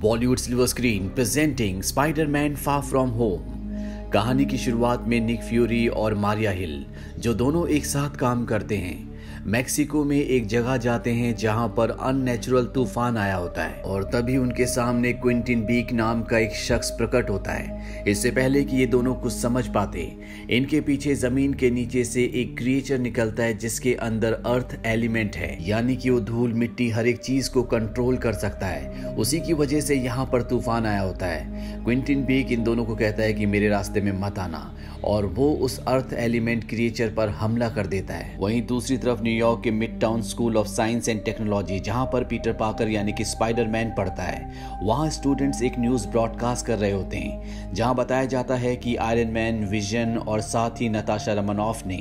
Bollywood silver screen presenting Spiderman far from home. कहानी की शुरुआत में निक फ्यूरी और मारिया हिल, जो दोनों एक साथ काम करते हैं, मैक्सिको में एक जगह जाते हैं जहां पर अननेचुरल तूफान आया होता है और तभी उनके सामने क्विंटिन बीक नाम का एक शख्स प्रकट होता है। इससे पहले कि ये दोनों कुछ समझ पाते, इनके पीछे जमीन के नीचे से एक क्रिएचर निकलता है जिसके अंदर अर्थ एलिमेंट है, यानी कि वो धूल मिट्टी हर एक चीज को कंट्रोल कर सकता है। उसी की वजह से यहाँ पर तूफान आया होता है। क्विंटिन बीक इन दोनों को कहता है कि मेरे रास्ते में मत आना, और वो उस अर्थ एलिमेंट क्रिएचर पर हमला कर देता है। वहीं दूसरी तरफ न्यूयॉर्क के mid town school of science and technology, जहां पर पीटर पार्कर यानी कि स्पाइडरमैन पढ़ता है, वहां स्टूडेंट्स एक न्यूज ब्रॉडकास्ट कर रहे होते हैं जहां बताया जाता है कि आयरन मैन, विजन और साथ ही नताशा रमनॉफ ने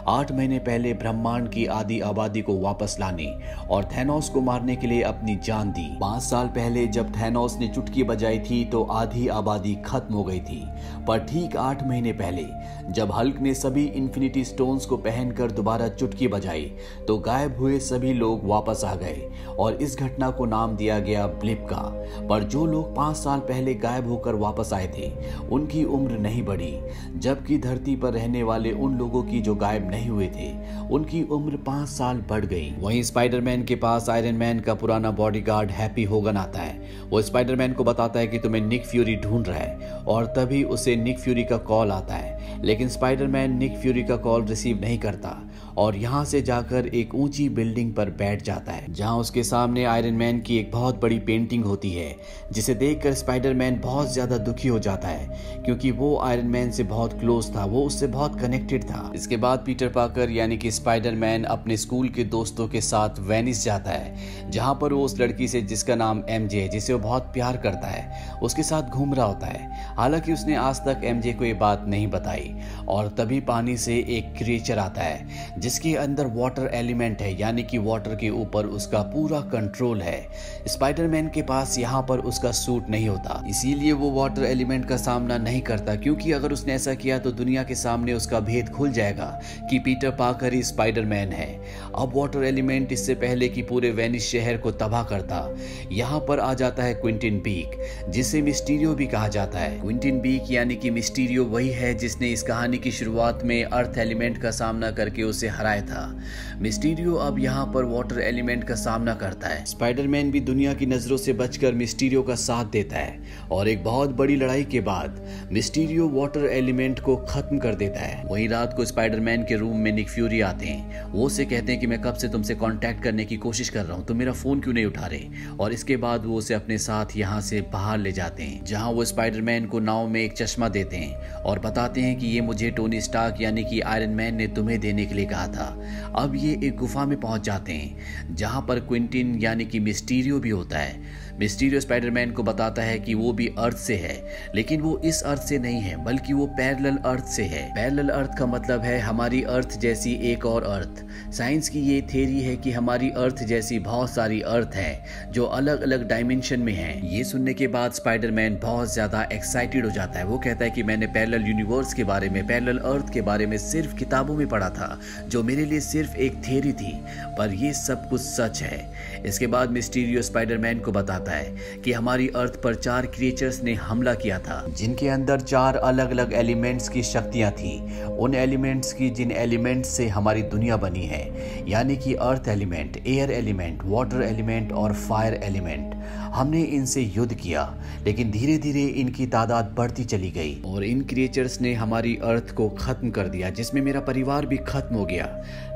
8 महीने पहले ब्रह्मांड की आधी आबादी को वापस लाने और थैनोस को मारने के लिए अपनी जान दी। 5 साल पहले जब थैनोस ने चुटकी बजाई थी तो आधी आबादी खत्म हो गई थी, पर ठीक 8 महीने पहले जब हल्क ने सभी इन्फिनिटी स्टोन्स को पहनकर दोबारा चुटकी बजाई तो गायब हुए सभी लोग वापस आ गए और इस घटना को नाम दिया गया ब्लिप का। पर जो लोग 5 साल पहले गायब होकर वापस आए थे उनकी उम्र नहीं बढ़ी, जबकि धरती पर रहने वाले उन लोगों की जो गायब नहीं हुए थे उनकी उम्र 5 साल बढ़ गई। वहीं स्पाइडरमैन के पास आयरन मैन का पुराना बॉडीगार्ड हैप्पी होगन आता है। वो स्पाइडरमैन को बताता है कि तुम्हें निक फ्यूरी ढूंढ रहा है और तभी उसे निक फ्यूरी का कॉल आता है, लेकिन स्पाइडरमैन निक फ्यूरी का कॉल रिसीव नहीं करता और यहाँ से जाकर एक ऊंची बिल्डिंग पर बैठ जाता है जहाँ उसके सामने आयरन मैन की एक बहुत बड़ी पेंटिंग होती है, जिसे देखकर स्पाइडरमैन बहुत ज्यादा दुखी हो जाता है क्योंकि वो आयरन मैन से बहुत क्लोज था, वो उससे बहुत कनेक्टेड था। इसके बाद पीटर पार्कर यानी कि स्पाइडरमैन अपने स्कूल के दोस्तों के साथ वेनिस जाता है, जहाँ पर वो उस लड़की से जिसका नाम एमजे, जिसे वो बहुत प्यार करता है, उसके साथ घूम रहा होता है। हालांकि उसने आज तक एमजे को ये बात नहीं बताई और तभी पानी से एक क्रिएचर आता है जिसके अंदर वाटर एलिमेंट है, यानी कि वाटर के ऊपर उसका पूरा कंट्रोल है। स्पाइडरमैन के पास यहाँ पर उसका सूट नहीं होता, इसीलिए वो वाटर एलिमेंट का सामना नहीं करता, क्योंकि अगर उसने ऐसा किया तो दुनिया के सामने उसका भेद खुल जाएगा कि पीटर पार्कर ही स्पाइडरमैन है। अब वाटर एलिमेंट इससे पहले कि पूरे वेनिस शहर को तबाह करता, यहाँ पर आ जाता है क्विंटिन बीक, जिसे मिस्टीरियो भी कहा जाता है। क्विंटिन बीक यानी कि मिस्टीरियो वही है जिसने इस कहानी की शुरुआत में अर्थ एलिमेंट का सामना करके उसे हराया था। मिस्टीरियो अब यहाँ पर वाटर एलिमेंट का सामना करता है। स्पाइडरमैन भी दुनिया की नजरों से बचकर मिस्टीरियो का साथ देता है और एक बहुत बड़ी लड़ाई के बाद मिस्टीरियो वाटर एलिमेंट को खत्म कर देता है। वहीं रात को स्पाइडरमैन के रूम में निक फ्यूरी आते हैं। वो उसे कहते हैं कि मैं कब से तुमसे कांटेक्ट करने की कोशिश कर रहा हूँ, तुम मेरा फोन क्यों नहीं उठा रहे, और इसके बाद वो उसे अपने साथ यहाँ से बाहर ले जाते हैं, जहाँ वो स्पाइडरमैन को नाव में एक चश्मा देते हैं और बताते हैं कि ये मुझे टोनी स्टार्क यानी कि आयरन मैन ने तुम्हें देने के लिए कहा था। अब ये एक गुफा में पहुंच जाते हैं जहां पर क्विंटिन यानी कि मिस्टीरियो भी होता है। मिस्टीरियो स्पाइडरमैन को बताता है कि वो भी अर्थ से है, लेकिन वो इस अर्थ से नहीं है बल्कि वो पैरेलल अर्थ से है। पैरेलल अर्थ का मतलब है हमारी अर्थ जैसी एक और अर्थ। साइंस की ये थ्योरी है कि हमारी अर्थ जैसी बहुत सारी अर्थ हैं जो अलग अलग डायमेंशन में हैं। ये सुनने के बाद स्पाइडरमैन बहुत ज्यादा एक्साइटेड हो जाता है। वो कहता है कि मैंने पैरेलल यूनिवर्स के बारे में, पैरेलल अर्थ के बारे में सिर्फ किताबों में पढ़ा था, जो मेरे लिए सिर्फ एक थ्योरी थी, पर ये सब कुछ सच है। इसके बाद मिस्टीरियो स्पाइडरमैन को बताता है कि हमारी अर्थ पर 4 क्रिएचर्स ने हमला किया था, जिनके अंदर 4 अलग अलग एलिमेंट्स की शक्तियां थी। उन एलिमेंट्स की जिन एलिमेंट्स से हमारी दुनिया बनी है, यानी कि earth element, air element, water element और फायर एलिमेंट। हमने इनसे युद्ध किया, लेकिन धीरे धीरे इनकी तादाद बढ़ती चली गई और इन क्रिएचर्स ने हमारी अर्थ को खत्म कर दिया, जिसमें मेरा परिवार भी खत्म हो गया।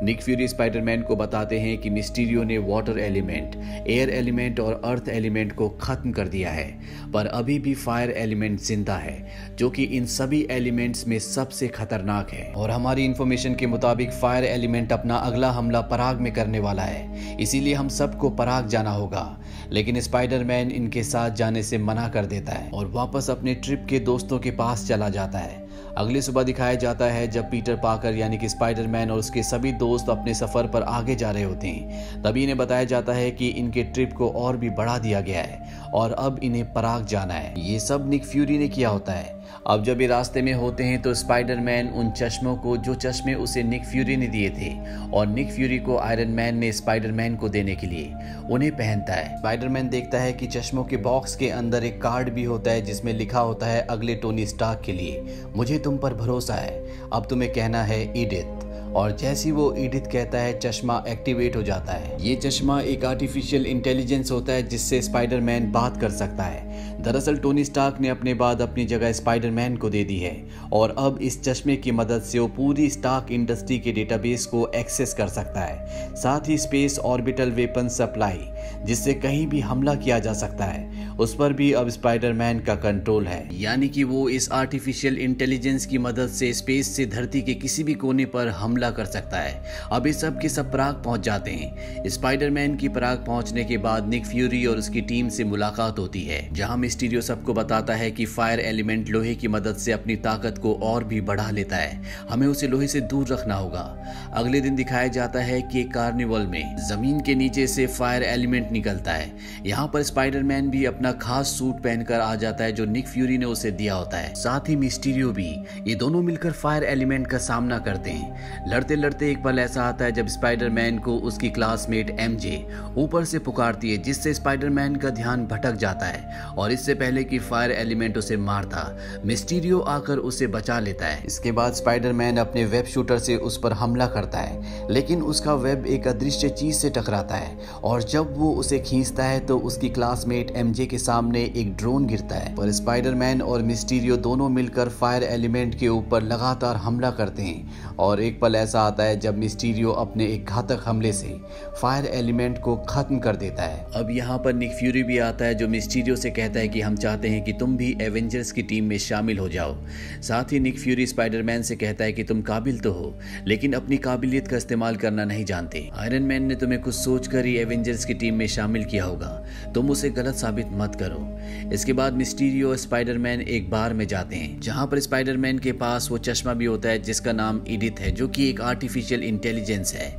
निक फ्यूरी स्पाइडरमैन को बताते हैं कि मिस्टीरियो ने वाटर एलिमेंट, एयर एलिमेंट और अर्थ एलिमेंट को खत्म कर दिया है, पर अभी भी फायर एलिमेंट जिंदा है, जो कि इन सभी एलिमेंट्स में सबसे खतरनाक है। और हमारी इंफॉर्मेशन के मुताबिक फायर एलिमेंट अपना अगला हमला पराग में करने वाला है, इसीलिए हम सबको पराग जाना होगा। लेकिन स्पाइडरमैन इनके साथ जाने से मना कर देता है और वापस अपने ट्रिप के दोस्तों के पास चला जाता है। अगली सुबह दिखाया जाता है जब पीटर पार्कर यानी कि स्पाइडरमैन और उसके सभी दोस्त अपने सफर पर आगे जा रहे होते हैं। तभी इन्हें बताया जाता है कि इनके ट्रिप को और भी बढ़ा दिया गया है और अब इन्हें पराग जाना है। ये सब निक फ्यूरी ने किया होता है। अब जब ये रास्ते में होते हैं तो स्पाइडरमैन उन चश्मों को, जो चश्मे उसे निक फ्यूरी ने दिए थे और निक फ्यूरी को आयरन मैन ने स्पाइडरमैन को देने के लिए, उन्हें पहनता है। स्पाइडरमैन देखता है कि चश्मों के बॉक्स के अंदर एक कार्ड भी होता है जिसमें लिखा होता है अगले टोनी स्टार्क के लिए, मुझे तुम पर भरोसा है, अब तुम्हें कहना है ईडिथ। और जैसी वो ईडिथ कहता है चश्मा एक्टिवेट हो जाता है। ये चश्मा एक आर्टिफिशियल इंटेलिजेंस होता है जिससे स्पाइडरमैन बात कर सकता है। दरअसल टोनी स्टार्क ने अपने बाद अपनी जगह स्पाइडरमैन को दे दी है और अब इस चश्मे की मदद से वो पूरी स्टार्क इंडस्ट्री के डेटाबेस को एक्सेस कर सकता है, साथ ही स्पेस ऑर्बिटल वेपन सप्लाई, जिससे कहीं भी हमला किया जा सकता है, उस पर भी अब स्पाइडरमैन का कंट्रोल है। यानी कि वो इस आर्टिफिशियल इंटेलिजेंस की मदद से स्पेस से धरती के किसी भी कोने पर हमला कर सकता है। अब इस सब के सब पराग पहुंच जाते हैं। स्पाइडरमैन की पराग पहुंचने के बाद निक फ्यूरी और उसकी टीम से मुलाकात होती है, जहां मिस्टीरियो सबको बताता है कि फायर एलिमेंट लोहे की मदद से अपनी ताकत को और भी बढ़ा लेता है, हमें उसे लोहे से दूर रखना होगा। अगले दिन दिखाया जाता है कि एक कार्निवल में जमीन के नीचे से फायर एलिमेंट निकलता है। यहाँ पर स्पाइडरमैन भी अपना खास सूट पहनकर आ जाता है जो निक फ्यूरी ने उसे दिया होता है, साथ ही मिस्टीरियो भी। ये दोनों मिलकर फायर एलिमेंट का सामना करते हैं। लड़ते लड़ते एक पल ऐसा आता है जब स्पाइडरमैन को उसकी क्लासमेट एमजे ऊपर से पुकारती है, जिससे स्पाइडरमैन का ध्यान भटक जाता है और इससे पहले कि फायर एलिमेंट उसे मारता, मिस्टीरियो आकर उसे बचा लेता है। इसके बाद स्पाइडरमैन अपने वेब शूटर से उस पर हमला करता है, लेकिन उसका वेब एक अदृश्य चीज से टकराता है और जब वो उसे खींचता है तो उसकी क्लासमेट एमजे के सामने एक ड्रोन गिरता है। पर स्पाइडरमैन और मिस्टीरियो दोनों मिलकर फायर एलिमेंट के ऊपर लगातार हमला करते हैं और एक पल ऐसा आता है जब मिस्टीरियो अपने एक घातक हमले से फायर एलिमेंट को खत्म कर देता है। अब यहाँ पर निक फ्यूरी भी आता है जो मिस्टीरियो से कहता है कि हम चाहते हैं कि तुम भी एवेंजर्स की टीम में शामिल हो जाओ। साथ ही निक फ्यूरी स्पाइडरमैन से कहता है कि तुम काबिल तो हो, लेकिन अपनी काबिलियत का इस्तेमाल करना नहीं जानते। आयरन मैन ने तुम्हें कुछ सोचकर ही एवेंजर्स की टीम में शामिल किया होगा, तुम उसे गलत साबित मत करो। इसके बाद मिस्टीरियो और स्पाइडरमैन एक बार में जाते हैं जहां पर स्पाइडरमैन के पास वो चश्मा भी होता है जिसका नाम ईडिथ है, जो कि एक आर्टिफिशियल इंटेलिजेंस है।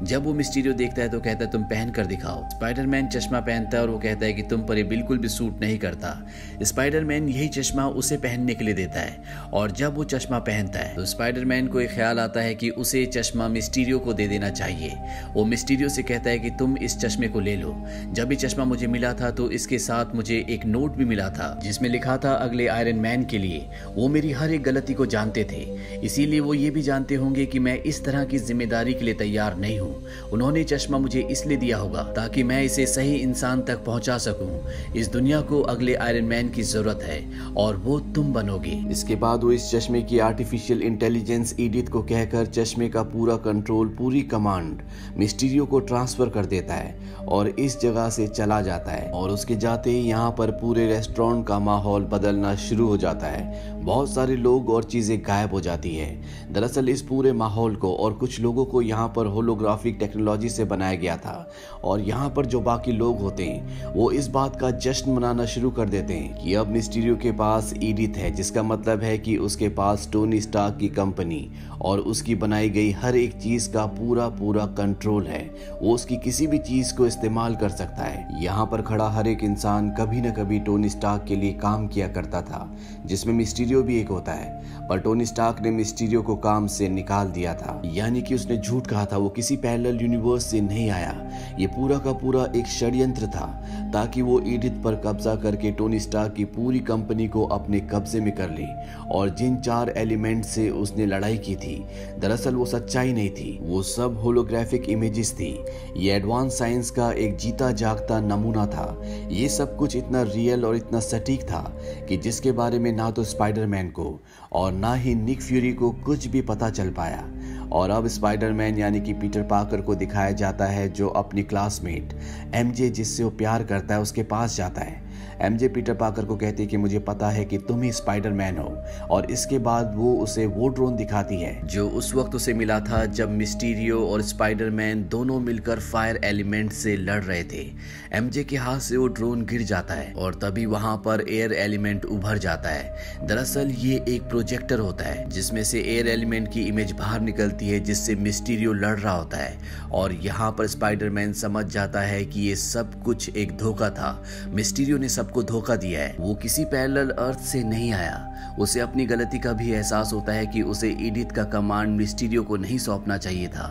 जब वो मिस्टीरियो देखता है तो कहता है तुम पहन कर दिखाओ। स्पाइडरमैन चश्मा पहनता है और वो कहता है कि तुम पर ये बिल्कुल भी सूट नहीं करता। स्पाइडरमैन यही चश्मा उसे पहनने के लिए देता है और जब वो चश्मा पहनता है तो स्पाइडरमैन को एक ख्याल आता है कि उसे चश्मा मिस्टीरियो को दे देना चाहिए। वो मिस्टीरियो से कहता है कि तुम इस चश्मे को ले लो, जब ये चश्मा मुझे मिला था तो इसके साथ मुझे एक नोट भी मिला था जिसमें लिखा था अगले आयरन मैन के लिए। वो मेरी हर एक गलती को जानते थे, इसीलिए वो ये भी जानते होंगे कि मैं इस तरह की जिम्मेदारी के लिए तैयार नहीं हूँ। उन्होंने चश्मा मुझे इसलिए दिया होगा ताकि मैं इसे सही इंसान तक पहुंचा सकूं। इस दुनिया को अगले आयरन मैन की जरूरत है और वो तुम बनोगे। इसके बाद वो इस चश्मे की आर्टिफिशियल इंटेलिजेंस ईडिथ को कहकर चश्मे का पूरा कंट्रोल, पूरी कमांड मिस्टीरियो को ट्रांसफर कर देता है और इस जगह से चला जाता है। और उसके जाते ही यहाँ पर पूरे रेस्टोरेंट का माहौल बदलना शुरू हो जाता है। बहुत सारे लोग और चीजें गायब हो जाती है। दरअसल इस पूरे माहौल को और कुछ लोगों को यहाँ पर होलोग्राफिक टेक्नोलॉजी से बनाया गया था और यहाँ पर जो बाकी लोग होते हैं वो इस बात का जश्न मनाना शुरू कर देते हैं कि अब मिस्टीरियो के पास ईडिथ है, जिसका मतलब है कि उसके पास टोनी स्टार्क की कंपनी और उसकी बनाई गई हर एक चीज का पूरा पूरा कंट्रोल है। वो उसकी किसी भी चीज को इस्तेमाल कर सकता है। यहाँ पर खड़ा हर एक इंसान कभी न कभी टोनी स्टार्क के लिए काम किया करता था, जिसमें मिस्टीरियो भी एक होता है। पर टोनी स्टार्क ने मिस्टीरियो को काम से निकाल दिया था, यानी कि उसने झूठ कहा था, वो किसी पैरेलल यूनिवर्स से नहीं आया। ये पूरा का पूरा एक षड्यंत्र था ताकि वो ईडिथ पर कब्जा करके टोनी स्टार्क की पूरी कंपनी को अपने कब्जे में कर ले। और जिन 4 एलिमेंट से उसने लड़ाई की थी, दरअसल वो सच्चाई नहीं थी, वो सब होलोग्राफिक इमेजेस थी। ये एडवांस साइंस का एक जीता जागता नमूना था। ये सब कुछ इतना रियल और इतना सटीक था कि जिसके बारे में ना तो स्पाइडरमैन को और ना ही निक फ्यूरी को कुछ भी पता चल पाया। और अब स्पाइडरमैन यानी कि पीटर पार्कर को दिखाया जाता है जो अपनी क्लासमेट एमजे, जिससे वो प्यार करता है, उसके पास जाता है। एमजे पीटर पार्कर को कहती है कि मुझे पता है कि तुम ही स्पाइडरमैन हो। और इसके बाद वो उसे वो ड्रोन दिखाती है जो उस वक्त उसे मिला था जब मिस्टीरियो और स्पाइडरमैन दोनों मिलकर फायर एलिमेंट से लड़ रहे थे। एमजे के हाथ से वो ड्रोन गिर जाता है और तभी वहां पर एयर एलिमेंट उभर जाता है। दरअसल ये एक प्रोजेक्टर होता है जिसमें से एयर एलिमेंट की इमेज बाहर निकलती है, जिससे मिस्टीरियो लड़ रहा होता है। और यहाँ पर स्पाइडरमैन समझ जाता है कि ये सब कुछ एक धोखा था। मिस्टीरियो ने सब सबको धोखा दिया है। वो किसी पैरेलल अर्थ से नहीं आया। उसे अपनी गलती का भी एहसास होता है कि उसे एडिथ का कमांड मिस्टीरियो को नहीं सौंपना चाहिए था,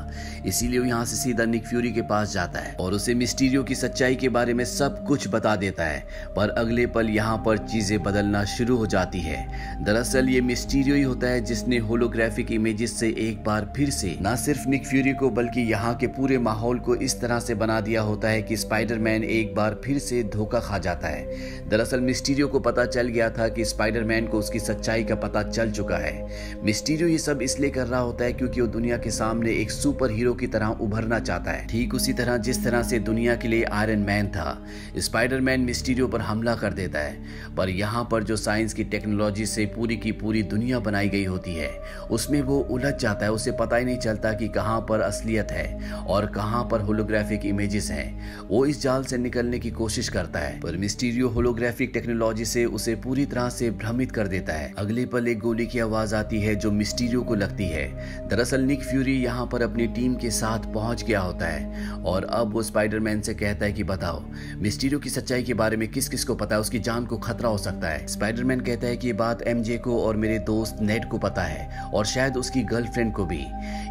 इसीलिए वो यहाँ से सीधा निक फ्यूरी के पास जाता है और उसे मिस्टीरियो की सच्चाई के बारे में सब कुछ बता देता है। पर अगले पल यहाँ पर चीजें बदलना शुरू हो जाती है। दरअसल ये मिस्टीरियो ही होता है जिसने होलोग्राफिक इमेजेस से एक बार फिर से न सिर्फ निक फ्यूरी को बल्कि यहाँ के पूरे माहौल को इस तरह से बना दिया होता है कि स्पाइडरमैन एक बार फिर से धोखा खा जाता है। दरअसल मिस्टीरियो को पता चल गया था कि स्पाइडरमैन को उसकी सच्चाई का पता चल चुका है। मिस्टीरियो ये सब इसलिए कर रहा होता है क्योंकि वो दुनिया के सामने एक सुपर हीरो की तरह उभरना चाहता है, ठीक उसी तरह जिस तरह से दुनिया के लिए आयरन मैन था। स्पाइडरमैन मिस्टीरियो पर हमला कर देता है, पर यहाँ पर जो साइंस की टेक्नोलॉजी से पूरी की पूरी दुनिया बनाई गई होती है उसमें वो उलझ जाता है। उसे पता ही नहीं चलता कि कहाँ पर असलियत है और कहाँ पर होलोग्राफिक इमेजेस हैं। वो इस जाल से निकलने की कोशिश करता है, पर मिस्टीरियो होलोग्राफिक टेक्नोलॉजी से उसे पूरी तरह से भ्रमित कर देता है। अगले पल एक गोली की आवाज आती है जो मिस्टीरियो को लगती है। दरअसल निक फ्यूरी यहाँ पर अपनी टीम के साथ पहुंच गया होता है और अब वो स्पाइडरमैन से कहता है कि बताओ मिस्टीरियो की सच्चाई के बारे में किस किस को पता है, उसकी जान को खतरा हो सकता है। स्पाइडरमैन कहता है कि ये बात एमजे को और मेरे दोस्त नेड को पता है और शायद उसकी गर्लफ्रेंड को भी।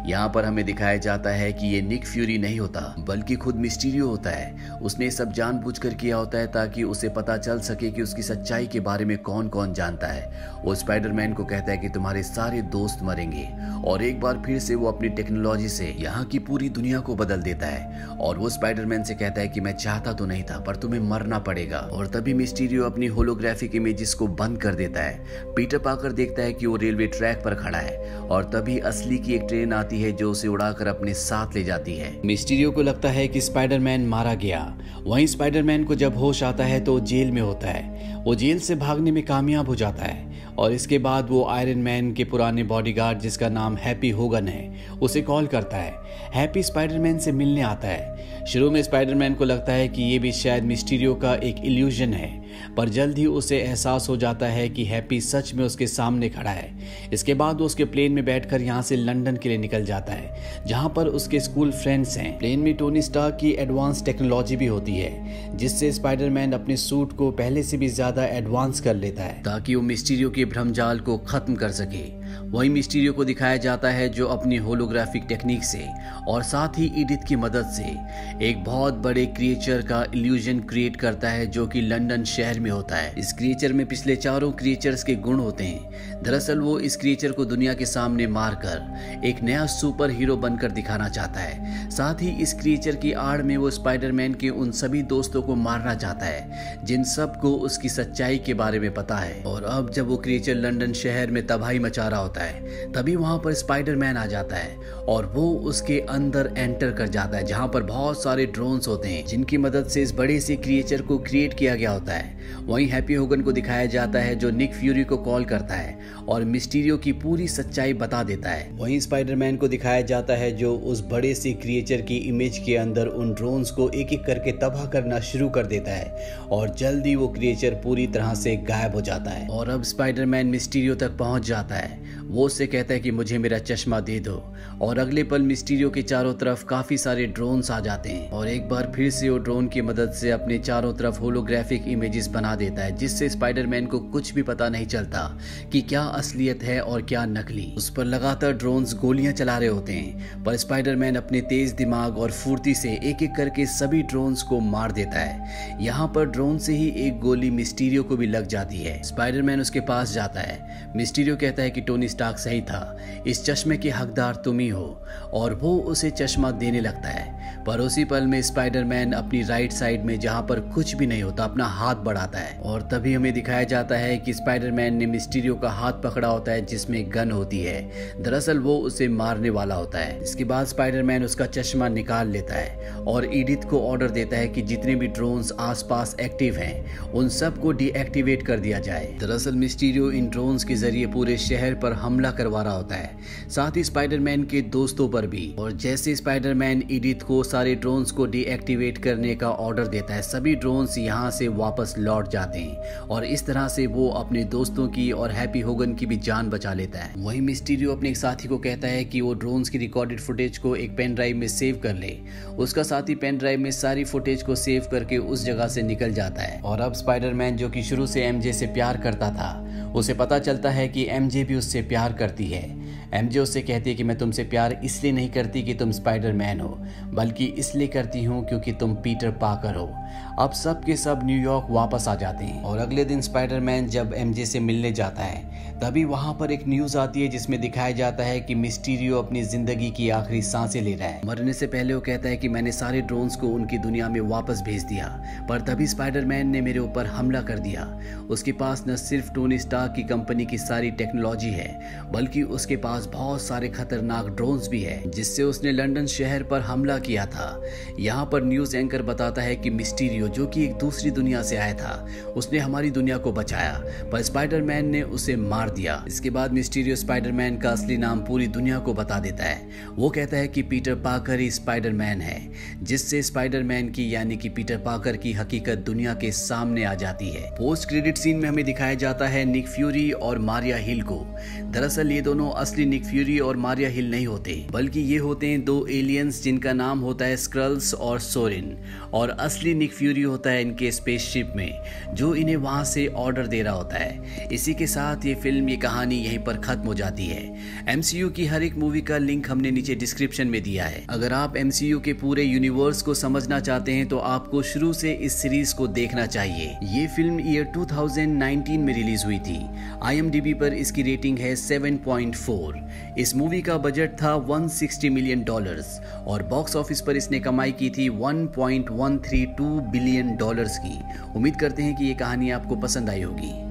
यहाँ पर हमें दिखाया जाता है कि ये निक फ्यूरी नहीं होता बल्कि खुद मिस्टीरियो होता है। उसने सब जानबूझकर किया होता है ताकि उसे पता चल सके कि उसकी सच्चाई के बारे में कौन कौन जानता है। वो स्पाइडरमैन को कहता है कि तुम्हारे सारे दोस्त मरेंगे और एक बार फिर से वो अपनी टेक्नोलॉजी से यहाँ की पूरी दुनिया को बदल देता है। और वो स्पाइडरमैन से कहता है कि मैं चाहता तो नहीं था पर तुम्हें मरना पड़ेगा। और तभी मिस्टीरियो अपनी होलोग्राफिक इमेजेस को बंद कर देता है। पीटर पार्कर देखता है कि वो रेलवे ट्रैक पर खड़ा है और तभी असली की एक ट्रेन आती है जो उसे उड़ाकर अपने साथ ले जाती है। मिस्टीरियो को लगता है कि स्पाइडरमैन मारा गया। वहीं स्पाइडरमैन को जब होश आता है तो जेल में होता है। वो जेल से भागने में कामयाब हो जाता है और इसके बाद वो आयरन मैन के पुराने बॉडीगार्ड जिसका नाम हैप्पी होगन है उसे कॉल करता है। हैप्पी स्पाइडरमैन से मिलने आता है। शुरू में स्पाइडरमैन को लगता है कि ये भी शायद मिस्टीरियो का एक इल्यूजन है, पर जल्द ही उसे एहसास हो जाता है कि हैप्पी सच में उसके सामने खड़ा है। इसके बाद वो उसके प्लेन में बैठकर यहाँ से लंदन के लिए निकल जाता है जहाँ पर उसके स्कूल फ्रेंड्स हैं। प्लेन में टोनी स्टार्क की एडवांस टेक्नोलॉजी भी होती है जिससे स्पाइडरमैन अपने सूट को पहले से भी ज्यादा एडवांस कर लेता है ताकि वो मिस्टीरियो के भ्रमजाल को खत्म कर सके। वही मिस्टीरियो को दिखाया जाता है जो अपनी होलोग्राफिक टेक्निक से और साथ ही एडिथ की मदद से एक बहुत बड़े क्रिएचर का इल्यूजन क्रिएट करता है जो कि लंदन शहर में होता है। इस क्रिएचर में पिछले चारों क्रिएचर्स के गुण होते हैं। दरअसल वो इस क्रिएचर को दुनिया के सामने मारकर एक नया सुपर हीरो बनकर दिखाना चाहता है। साथ ही इस क्रिएचर की आड़ में वो स्पाइडरमैन के उन सभी दोस्तों को मारना चाहता है जिन सबको उसकी सच्चाई के बारे में पता है। और अब जब वो क्रिएचर लंदन शहर में तबाही मचा रहा होता है तभी वहां पर स्पाइडरमैन आ जाता है और वो उसके अंदर एंटर कर जाता है जहां पर बहुत सारे ड्रोन्स होते हैं जिनकी मदद से इस बड़े से क्रिएचर को क्रिएट किया गया होता है। वहीं हैप्पी होगन को दिखाया जाता है जो निक फ्यूरी को कॉल करता है और मिस्टीरियो की पूरी सच्चाई बता देता है। वहीं स्पाइडरमैन को दिखाया जाता है जो उस बड़े से क्रिएचर की इमेज के अंदर उन ड्रोन्स को एक एक करके तबाह करना शुरू कर देता है और जल्दी वो क्रिएचर पूरी तरह से गायब हो जाता है। और अब स्पाइडरमैन मिस्टीरियो तक पहुंच जाता है। वो उससे कहता है कि मुझे मेरा चश्मा दे दो और अगले पल मिस्टीरियो के चारों तरफ काफी सारे ड्रोन्स आ जाते हैं और एक बार फिर से वो ड्रोन की मदद से अपने चारों तरफ होलोग्राफिक इमेजेस बना देता है जिससे स्पाइडरमैन को कुछ भी पता नहीं चलता कि क्या असलियत है और क्या नकली। उस पर लगातार ड्रोन्स गोलियां चला रहे होते हैं पर स्पाइडरमैन अपने तेज दिमाग और फुर्ती से एक एक करके सभी ड्रोन्स को मार देता है। यहाँ पर ड्रोन से ही एक गोली मिस्टीरियो को भी लग जाती है। स्पाइडरमैन उसके पास जाता है। मिस्टीरियो कहता है कि टोनी स्टार्क सही था, इस चश्मे के हकदार तुम ही हो और वो उसे चश्मा देने लगता है। पर उसी पल में स्पाइडरमैन अपनी राइट साइड में जहां पर कुछ भी नहीं होता अपना हाथ बढ़ाता है और तभी हमें दिखाया जाता है कि स्पाइडरमैन ने मिस्टीरियो का हाथ पकड़ा होता है जिसमें गन होती है। दरअसल वो उसे मारने वाला होता है। इसके बाद स्पाइडरमैन उसका चश्मा निकाल लेता है और एडिथ को ऑर्डर देता है कि जितने भी ड्रोन्स आसपास एक्टिव हैं उन सबको डीएक्टिवेट कर दिया जाए। दरअसल मिस्टीरियो इन ड्रोन्स के जरिए पूरे शहर पर हमला करवा रहा होता है, साथ ही स्पाइडरमैन के दोस्तों पर भी। और जैसे स्पाइडरमैन एडिथ को सारे ड्रोन्स को डीएक्टिवेट करने का ऑर्डर देता है सभी ड्रोन्स यहाँ से वापस लौट जाते हैं और इस तरह से वो अपने दोस्तों की और हैप्पी होगन लोगन की भी जान बचा लेता है। वहीं मिस्टीरियो अपने एक साथी को कहता है कि वो ड्रोन्स की रिकॉर्डेड फुटेज को एक पेन ड्राइव में सेव कर ले। उसका साथी पेन ड्राइव में सारी फुटेज को सेव करके उस जगह से निकल जाता है। और अब स्पाइडरमैन, जो कि शुरू से एमजे से प्यार करता था, उसे पता चलता है कि एमजे भी उससे प्यार करती है। एमजे उससे कहती है कि मैं तुमसे प्यार इसलिए नहीं करती कि तुम स्पाइडरमैन हो, बल्कि इसलिए करती हूँ क्योंकि तुम पीटर पार्कर हो। अब सब के सब न्यूयॉर्क वापस आ जाते हैं और अगले दिन स्पाइडरमैन जब एमजे से मिलने जाता है तभी वहां पर एक न्यूज आती है जिसमें दिखाया जाता है कि मिस्टीरियो अपनी जिंदगी की आखिरी सांसें ले रहा है। मरने से पहले वो कहता है कि मैंने सारे ड्रोन्स को उनकी दुनिया में वापस भेज दिया, पर तभी स्पाइडरमैन ने मेरे ऊपर हमला कर दिया। उसके पास न सिर्फ टोनी स्टार्क की कंपनी की सारी टेक्नोलॉजी है, बल्कि उसके पास बहुत सारे खतरनाक ड्रोन्स भी है, जिससे उसने लंदन शहर पर हमला किया था। यहाँ पर न्यूज एंकर बताता है कि मिस्टीरियो, जो कि एक दूसरी दुनिया से आया था, उसने हमारी दुनिया को बचाया, पर स्पाइडरमैन ने उसे मार दिया। इसके बाद मिस्टीरियो स्पाइडरमैन का असली नाम पूरी दुनिया को बता देता है। वो कहता है कि पीटर पार्कर ही स्पाइडरमैन है, जिससे स्पाइडरमैन की यानी कि पीटर पार्कर की हकीकत दुनिया के सामने आ जाती है। पोस्ट क्रेडिट सीन में हमें दिखाया जाता है निक फ्यूरी और मारिया हिल को। दरअसल ये दोनों असली निक फ्यूरी और मारिया हिल नहीं होते, बल्कि ये होते हैं दो एलियंस जिनका नाम होता है स्क्रल्स और सोरिन, और असली निक फ्यूरी होता है इनके स्पेसशिप में, जो इन्हें वहां से ऑर्डर दे रहा होता है। इसी के साथ ये फिल्म, ये कहानी यहीं पर खत्म हो जाती है। एमसीयू की हर एक मूवी का लिंक हमने नीचे डिस्क्रिप्शन में दिया है। अगर आप एमसीयू के पूरे यूनिवर्स को समझना चाहते हैं तो आपको शुरू से इस सीरीज को देखना चाहिए। ये फिल्म ईयर 2019 में रिलीज हुई थी। IMDb पर इसकी रेटिंग है 7.4। इस मूवी का बजट था $160 मिलियन और बॉक्स ऑफिस पर इसने कमाई की थी $1.132 बिलियन की। उम्मीद करते हैं कि ये कहानी आपको पसंद आई होगी।